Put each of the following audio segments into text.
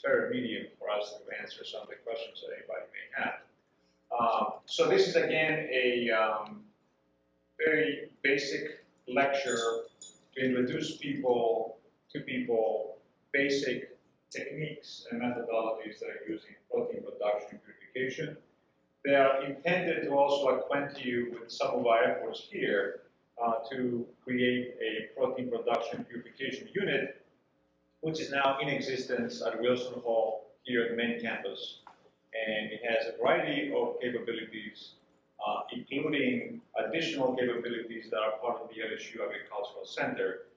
transparent medium for us to answer some of the questions that anybody may have. So this is again a very basic lecture to introduce people to basic techniques and methodologies that are used in protein production and purification. They are intended to also acquaint you with some of our efforts here to create a protein production purification unit, which is now in existence at Wilson Hall here at the main campus. And it has a variety of capabilities, including additional capabilities that are part of the LSU Agricultural Center.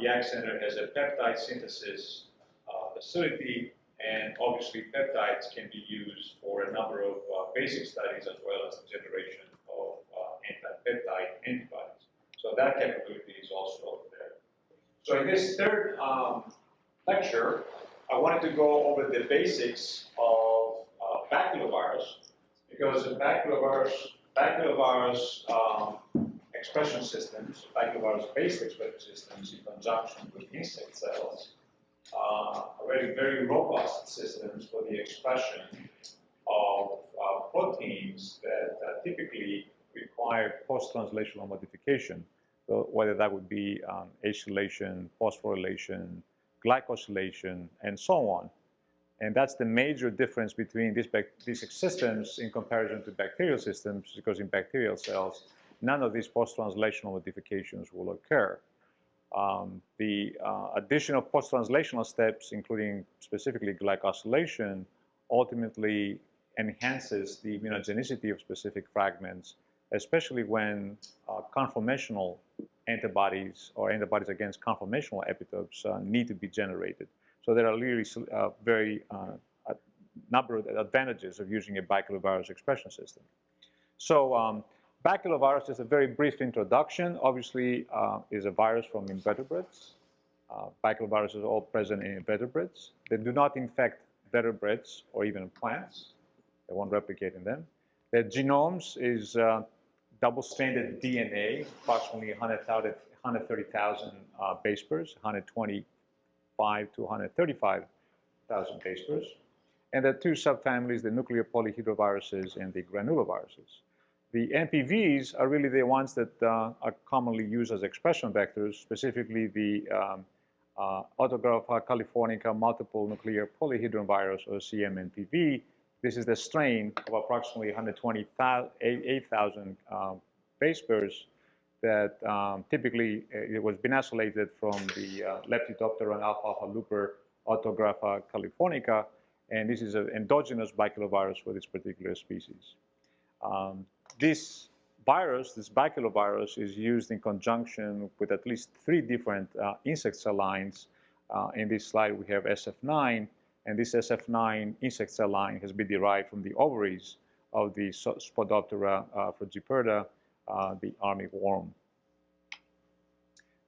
The Ag Center has a peptide synthesis facility, and obviously peptides can be used for a number of basic studies as well as the generation of anti-peptide antibodies. So that capability is also there. So in this third lecture, I wanted to go over the basics of baculovirus, because the baculovirus expression systems, baculovirus-based expression systems in conjunction with insect cells, are very robust systems for the expression of proteins that typically require post-translational modification, so whether that would be acylation, phosphorylation, glycosylation, and so on. And that's the major difference between these systems in comparison to bacterial systems, because in bacterial cells, none of these post-translational modifications will occur. The addition of post-translational steps, including specifically glycosylation, ultimately enhances the immunogenicity of specific fragments, especially when conformational antibodies or antibodies against conformational epitopes need to be generated. So there are really a number of advantages of using a baculovirus expression system. So baculovirus is a very brief introduction. Obviously, is a virus from invertebrates. Baculovirus is all present in invertebrates. They do not infect vertebrates or even plants. They won't replicate in them. Their genomes is double-stranded DNA, approximately 130,000 base pairs, 125 to 135,000 base pairs. And there are two subfamilies, the nuclear polyhedroviruses and the granuloviruses. The NPVs are really the ones that are commonly used as expression vectors, specifically the Autographa californica multiple nuclear polyhedron virus, or CMNPV. This is the strain of approximately 128,000 base pairs that typically it was been isolated from the Lepidoptera and alfalfa looper Autographa californica, and this is an endogenous baculovirus for this particular species. This virus, this baculovirus, is used in conjunction with at least 3 different insect cell lines. In this slide, we have SF9, and this SF9 insect cell line has been derived from the ovaries of the Spodoptera frugiperta, the armyworm.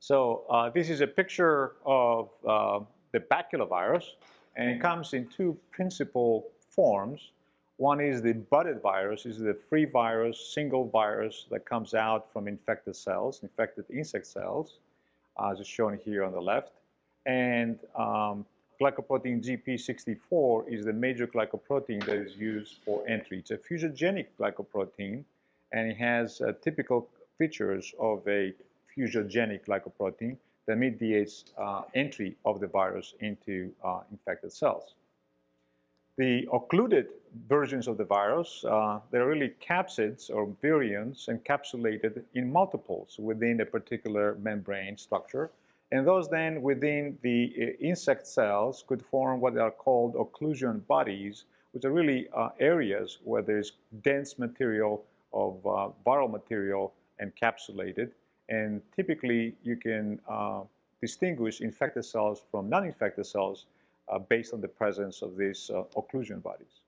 So this is a picture of the baculovirus, and it comes in 2 principal forms. One is the budded virus. This is the free virus, single virus that comes out from infected cells, infected insect cells, as is shown here on the left. And glycoprotein GP64 is the major glycoprotein that is used for entry. It's a fusogenic glycoprotein, and it has typical features of a fusogenic glycoprotein that mediates entry of the virus into infected cells. The occluded versions of the virus, they're really capsids or virions encapsulated in multiples within a particular membrane structure. And those then within the insect cells could form what are called occlusion bodies, which are really areas where there's dense material of viral material encapsulated. And typically you can distinguish infected cells from non-infected cells based on the presence of these occlusion bodies.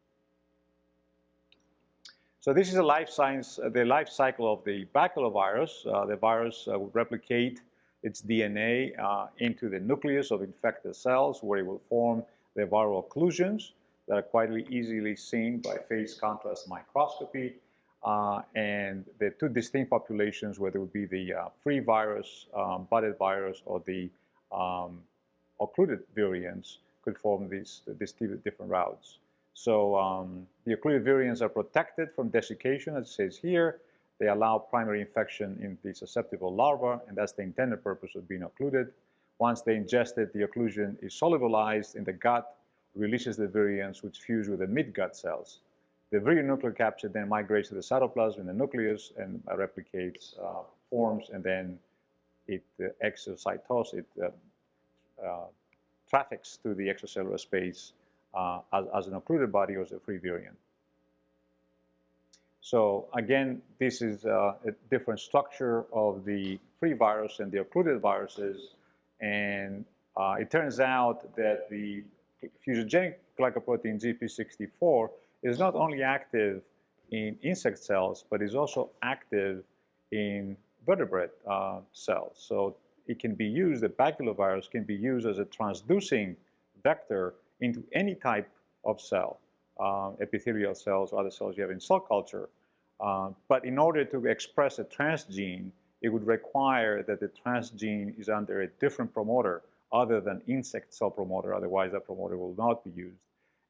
So this is the life cycle of the baculovirus. The virus will replicate its DNA into the nucleus of infected cells, where it will form the viral occlusions that are quite easily seen by phase contrast microscopy. And the 2 distinct populations, where there would be the free virus, budded virus, or the occluded virions, could form these different routes. So the occluded virions are protected from desiccation, as it says here. They allow primary infection in the susceptible larva, and that's the intended purpose of being occluded. Once they ingest it, the occlusion is solubilized in the gut, releases the virions, which fuse with the midgut cells. The virion nuclear capsid then migrates to the cytoplasm in the nucleus and replicates, forms, and then it exocytoses, it traffics to the extracellular space as an occluded body or as a free virion. So again, this is a different structure of the free virus and the occluded viruses, and it turns out that the fusogenic glycoprotein GP64 is not only active in insect cells, but is also active in vertebrate cells. So it can be used, the baculovirus can be used as a transducing vector into any type of cell, epithelial cells or other cells you have in cell culture. But in order to express a transgene, it would require that the transgene is under a different promoter other than insect cell promoter, otherwise that promoter will not be used.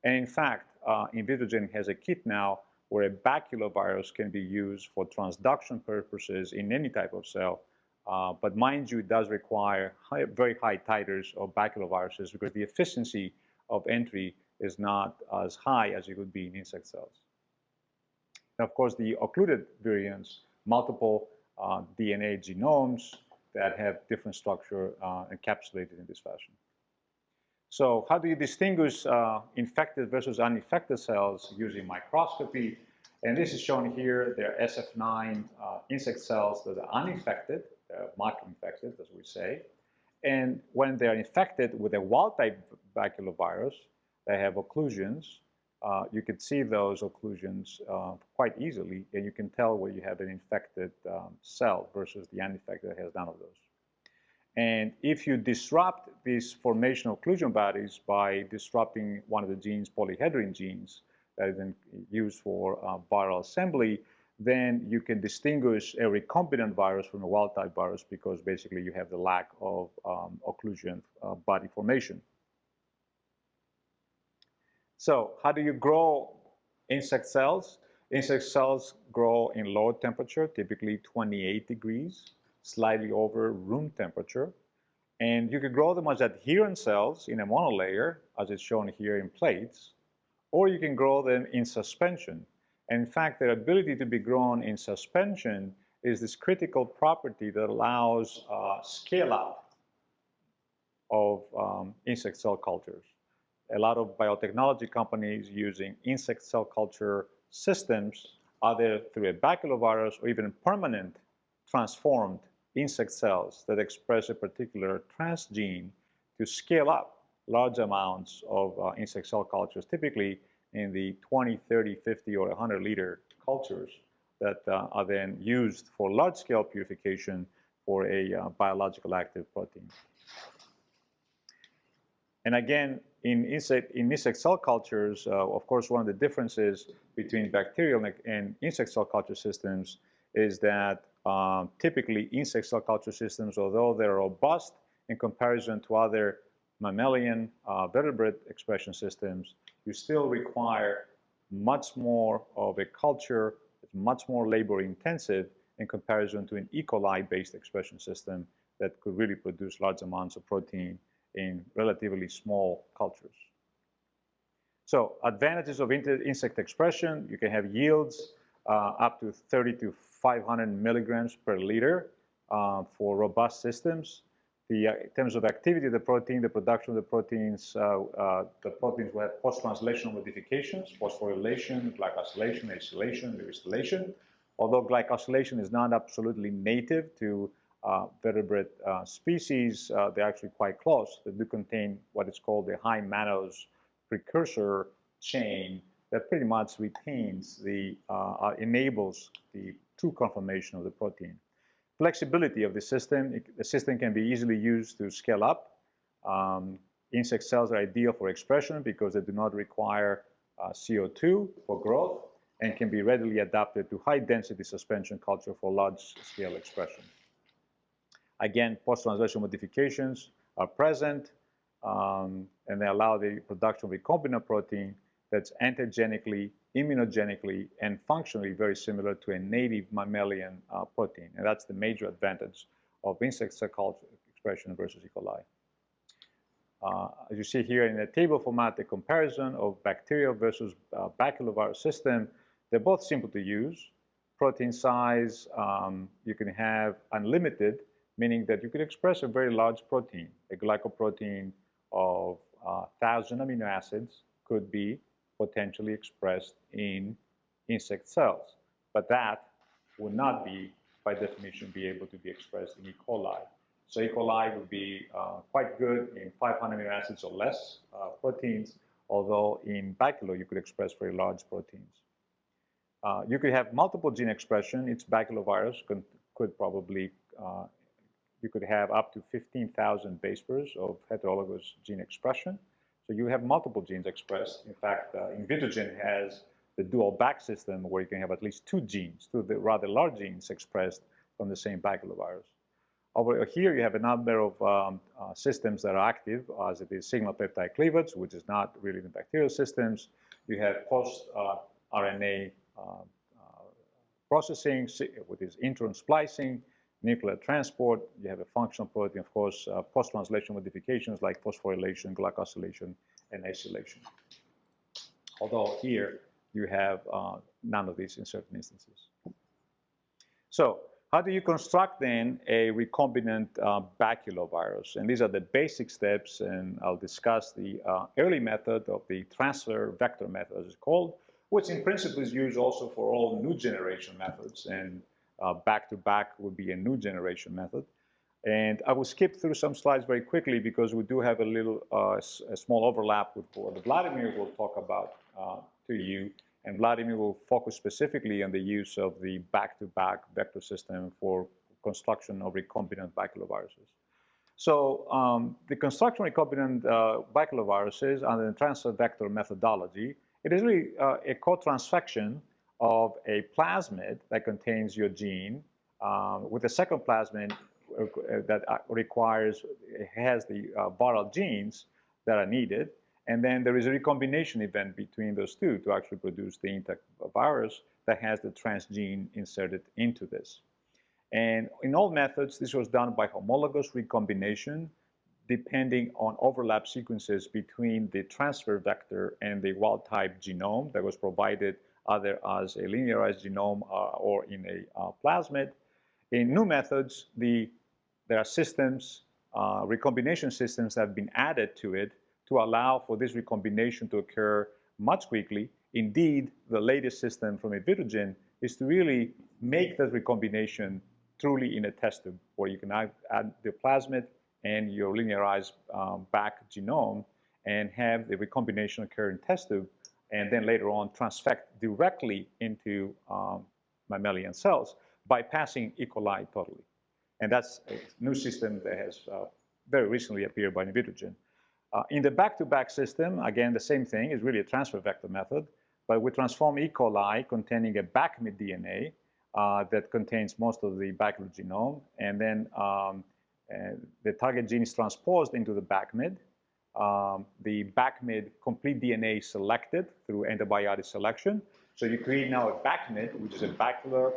And in fact, Invitrogen has a kit now where a baculovirus can be used for transduction purposes in any type of cell. But mind you, it does require very high titers of baculoviruses because the efficiency of entry is not as high as it would be in insect cells. And of course, the occluded virions, multiple DNA genomes that have different structure encapsulated in this fashion. So how do you distinguish infected versus uninfected cells using microscopy? And this is shown here. They're SF9 insect cells that are uninfected, micro-infected, as we say. And when they're infected with a wild-type baculovirus, they have occlusions. You can see those occlusions quite easily, and you can tell where you have an infected cell versus the uninfected that has none of those. And if you disrupt these formation occlusion bodies by disrupting one of the genes, polyhedrin genes, that is then used for viral assembly, then you can distinguish a recombinant virus from a wild-type virus because basically you have the lack of occlusion body formation. So how do you grow insect cells? Insect cells grow in low temperature, typically 28 degrees, slightly over room temperature. And you can grow them as adherent cells in a monolayer, as is shown here in plates, or you can grow them in suspension. And in fact, their ability to be grown in suspension is this critical property that allows scale-up of insect cell cultures. A lot of biotechnology companies using insect cell culture systems, either through a baculovirus or even permanent transformed insect cells that express a particular transgene to scale up large amounts of insect cell cultures, typically in the 20, 30, 50, or 100-liter cultures that are then used for large-scale purification for a biological active protein. And again, in insect cell cultures, of course, one of the differences between bacterial and insect cell culture systems is that typically insect cell culture systems, although they're robust in comparison to other mammalian vertebrate expression systems, you still require much more of a culture. It's much more labor intensive in comparison to an E. coli-based expression system that could really produce large amounts of protein in relatively small cultures. So advantages of insect expression: you can have yields up to 30 to 500 milligrams per liter for robust systems. In terms of activity of the protein, the production of the proteins will have post-translational modifications, phosphorylation, glycosylation, acylation, methylation. Although glycosylation is not absolutely native to vertebrate species, they're actually quite close. They do contain what is called the high mannose precursor chain that pretty much retains enables the true conformation of the protein. Flexibility of the system. The system can be easily used to scale up. Insect cells are ideal for expression because they do not require CO2 for growth and can be readily adapted to high-density suspension culture for large-scale expression. Again, post-translational modifications are present. and they allow the production of recombinant protein that's antigenically, immunogenically, and functionally very similar to a native mammalian protein. And that's the major advantage of insect cell culture expression versus E. coli. As you see here in the table format, the comparison of bacterial versus baculovirus system, they're both simple to use. Protein size, you can have unlimited, meaning that you could express a very large protein. A glycoprotein of 1,000 amino acids could be potentially expressed in insect cells, but that would not be, by definition, be able to be expressed in E. coli. So E. coli would be quite good in 500 amino acids or less proteins, although in baculo you could express very large proteins. You could have multiple gene expression. Each baculovirus could probably, you could have up to 15,000 base pairs of heterologous gene expression. So you have multiple genes expressed. In fact, Invitrogen has the dual back system where you can have at least two genes, two rather large genes expressed from the same baculovirus. Over here, you have a number of systems that are active, as it is signal peptide cleavage, which is not really in bacterial systems. You have post-RNA processing, which is intron splicing, nuclear transport. You have a functional protein, of course, post-translation modifications like phosphorylation, glycosylation, and acylation. Although here, you have none of these in certain instances. So how do you construct then a recombinant baculovirus? And these are the basic steps, and I'll discuss the early method of the transfer vector method, as it's called, which in principle is used also for all new generation methods, and back-to-back would be a new generation method. And I will skip through some slides very quickly because we do have a little, a small overlap with what Vladimir will talk about to you. And Vladimir will focus specifically on the use of the back-to-back vector system for construction of recombinant baculoviruses. So the construction of recombinant baculoviruses under the transfer vector methodology, it is really a co-transfection of a plasmid that contains your gene with a second plasmid that has the viral genes that are needed. And then there is a recombination event between those two to actually produce the intact virus that has the transgene inserted into this. And in all methods, this was done by homologous recombination, depending on overlap sequences between the transfer vector and the wild-type genome that was provided either as a linearized genome or in a plasmid. In new methods, there are systems, recombination systems that have been added to it to allow for this recombination to occur much quickly. Indeed, the latest system from Invitrogen is to really make that recombination truly in a test tube, where you can add the plasmid and your linearized back genome and have the recombination occur in test tube, and then later on transfect directly into mammalian cells, bypassing E. coli totally. And that's a new system that has very recently appeared by Invitrogen. In the back-to-back system, again, the same thing is really a transfer vector method, but we transform E. coli containing a backmid DNA that contains most of the bacular genome, and then the target gene is transposed into the backmid. The backmid complete DNA is selected through antibiotic selection. So you create now a backmid, which is a bacterial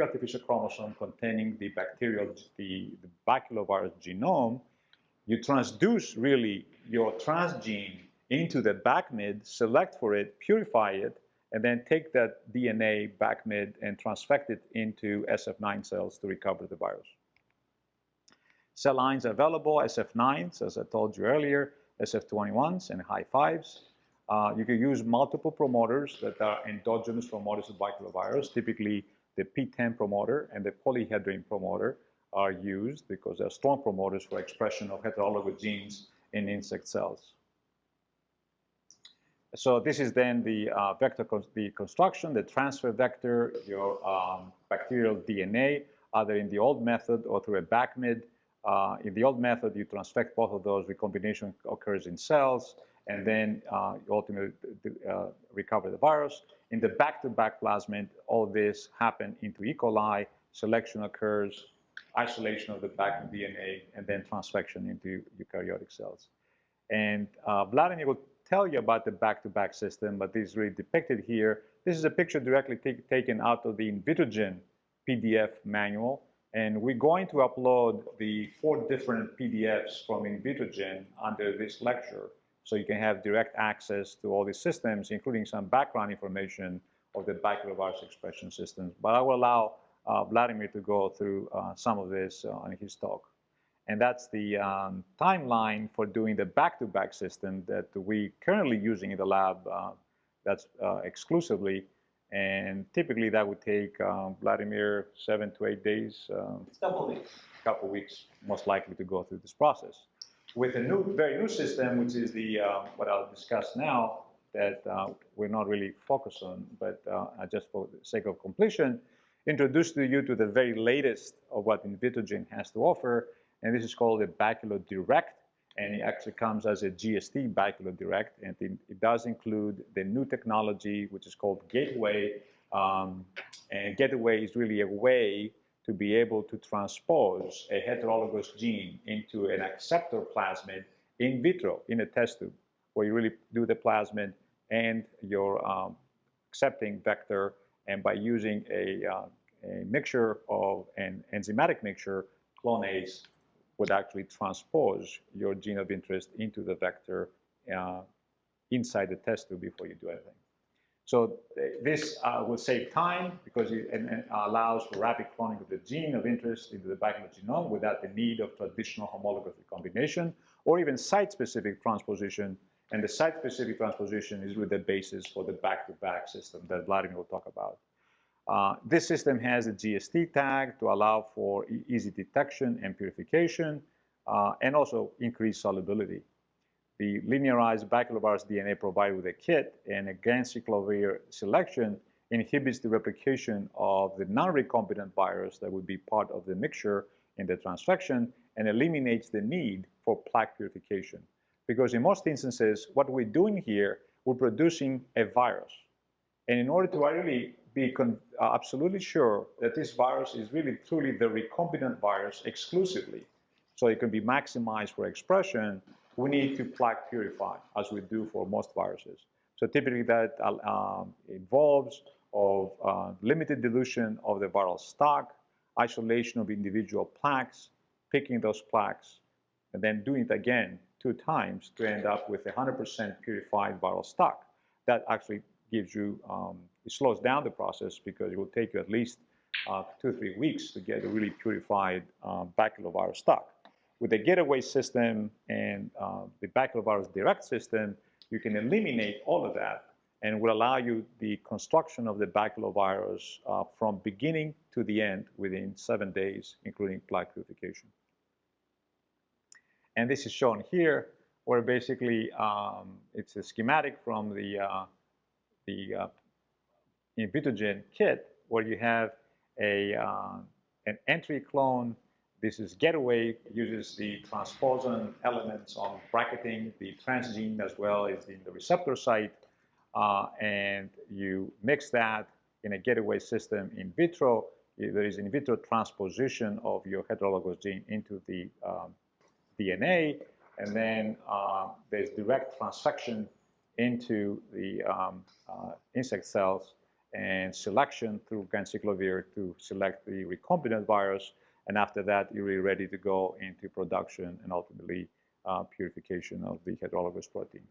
artificial chromosome containing the baculovirus genome. You transduce really your transgene into the backmid, select for it, purify it, and then take that DNA backmid and transfect it into SF9 cells to recover the virus. Cell lines are available, SF9s, as I told you earlier, SF21s, and high fives. You can use multiple promoters that are endogenous promoters of baculovirus. Typically, the P10 promoter and the polyhedrin promoter are used because they're strong promoters for expression of heterologous genes in insect cells. So this is then the vector construction, the transfer vector, your bacterial DNA, either in the old method or through a backmid. In the old method, you transfect both of those, recombination occurs in cells, and then you ultimately recover the virus. In the back-to-back plasmid, all this happens into E. coli, selection occurs, isolation of the back DNA, and then transfection into eukaryotic cells. And Vladimir will tell you about the back-to-back system, but this is really depicted here. This is a picture directly taken out of the Invitrogen PDF manual. And we're going to upload the 4 different PDFs from Invitrogen under this lecture, so you can have direct access to all these systems, including some background information of the baculovirus expression systems. But I will allow Vladimir to go through some of this in his talk. And that's the timeline for doing the back-to-back system that we currently using in the lab. That's exclusively. And typically that would take Vladimir 7 to 8 days. Couple weeks, most likely, to go through this process. With a very new system, which is the what I'll discuss now, that we're not really focused on, but just for the sake of completion, introduce you to the very latest of what Invitrogen has to offer, and this is called a BaculoDirect, and it actually comes as a GST BaculoDirect, and it does include the new technology, which is called Gateway, and Gateway is really a way to be able to transpose a heterologous gene into an acceptor plasmid in vitro, in a test tube, where you really do the plasmid and your accepting vector, and by using a mixture of an enzymatic mixture, clonase would actually transpose your gene of interest into the vector inside the test tube before you do anything. So this will save time because it allows for rapid cloning of the gene of interest into the bacular genome without the need of traditional homologous recombination or even site-specific transposition. And the site-specific transposition is really the basis for the back-to-back system that Vladimir will talk about. This system has a GST tag to allow for easy detection and purification, and also increased solubility. The linearized baculovirus DNA provided with a kit and a ganciclovir selection inhibits the replication of the non-recombinant virus that would be part of the mixture in the transfection and eliminates the need for plaque purification. Because in most instances, what we're doing here, we're producing a virus. And in order to really be absolutely sure that this virus is really truly the recombinant virus exclusively, so it can be maximized for expression, we need to plaque purify, as we do for most viruses. So typically that involves limited dilution of the viral stock, isolation of individual plaques, picking those plaques, and then doing it again 2 times to end up with 100% purified viral stock. That actually gives you, it slows down the process because it will take you at least 2 or 3 weeks to get a really purified baculovirus stock. With the Gateway system and the Baculovirus Direct system, you can eliminate all of that and will allow you the construction of the baculovirus from beginning to the end within 7 days, including plaque purification. And this is shown here, where basically it's a schematic from the Invitrogen kit, where you have an entry clone. This is Gateway, uses the transposon elements on bracketing the transgene as well as in the receptor site, and you mix that in a Gateway system in vitro. There is in vitro transposition of your heterologous gene into the DNA, and then there's direct transfection into the insect cells and selection through ganciclovir to select the recombinant virus. And after that, you're really ready to go into production and ultimately purification of the heterologous protein.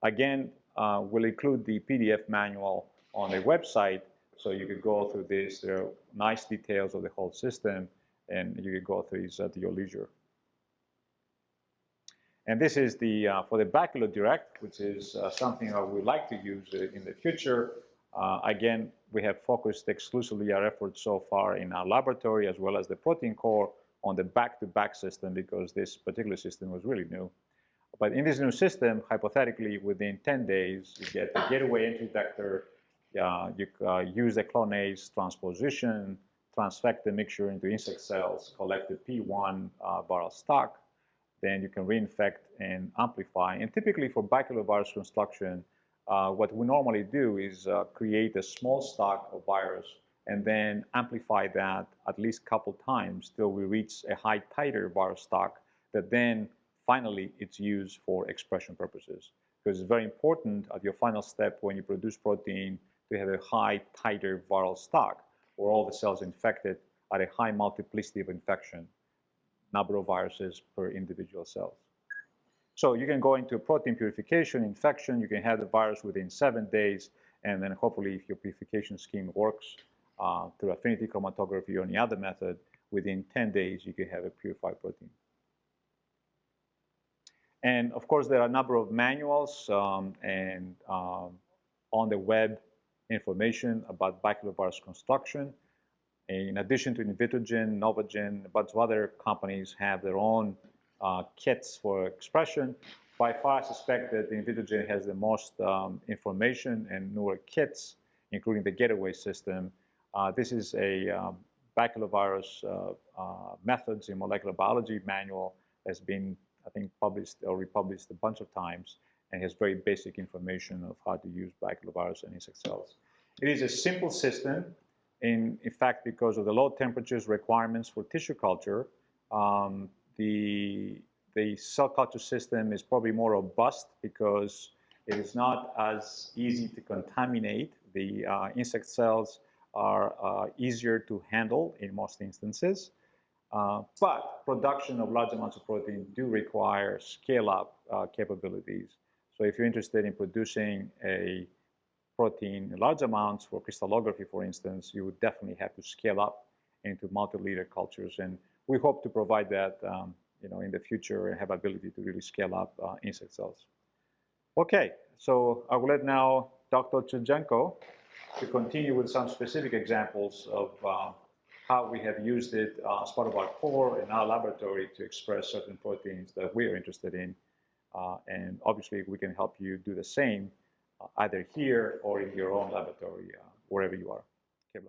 Again, we'll include the PDF manual on the website, so you can go through this. There are nice details of the whole system, and you can go through this at your leisure. And this is the for the BaculoDirect, which is something that we'd like to use in the future. Again, we have focused exclusively our efforts so far in our laboratory as well as the protein core on the back-to-back system because this particular system was really new. But in this new system, hypothetically, within 10 days, you get the Gateway entry vector, you use the clonase transposition, transfect the mixture into insect cells, collect the P1 viral stock, then you can reinfect and amplify. And typically for baculovirus construction, what we normally do is create a small stock of virus and then amplify that at least a couple times till we reach a high titer virus stock that then finally it's used for expression purposes. Because it's very important at your final step when you produce protein to have a high titer viral stock where all the cells infected at a high multiplicity of infection, number of viruses per individual cells. So you can go into protein purification, infection, you can have the virus within 7 days, and then hopefully if your purification scheme works through affinity chromatography or any other method, within 10 days you can have a purified protein. And of course there are a number of manuals and on the web information about baculovirus construction. In addition to Invitrogen, Novogen, a bunch of other companies have their own kits for expression. By far, I suspect that Invitrogen has the most information and newer kits, including the Getaway system. This is a baculovirus methods in molecular biology manual that's been, I think, published or republished a bunch of times and has very basic information of how to use baculovirus and insect cells. It is a simple system. In fact, because of the low temperatures requirements for tissue culture, the cell culture system is probably more robust because it is not as easy to contaminate. The insect cells are easier to handle in most instances. But production of large amounts of protein do require scale-up capabilities. So if you're interested in producing a protein in large amounts for crystallography, for instance, you would definitely have to scale up into multi-liter cultures. And we hope to provide that in the future and have ability to really scale up insect cells. Okay, so I will let now Dr. Chudzenko to continue with some specific examples of how we have used it as part of our core in our laboratory to express certain proteins that we are interested in. And obviously, we can help you do the same either here or in your own laboratory, wherever you are. Okay,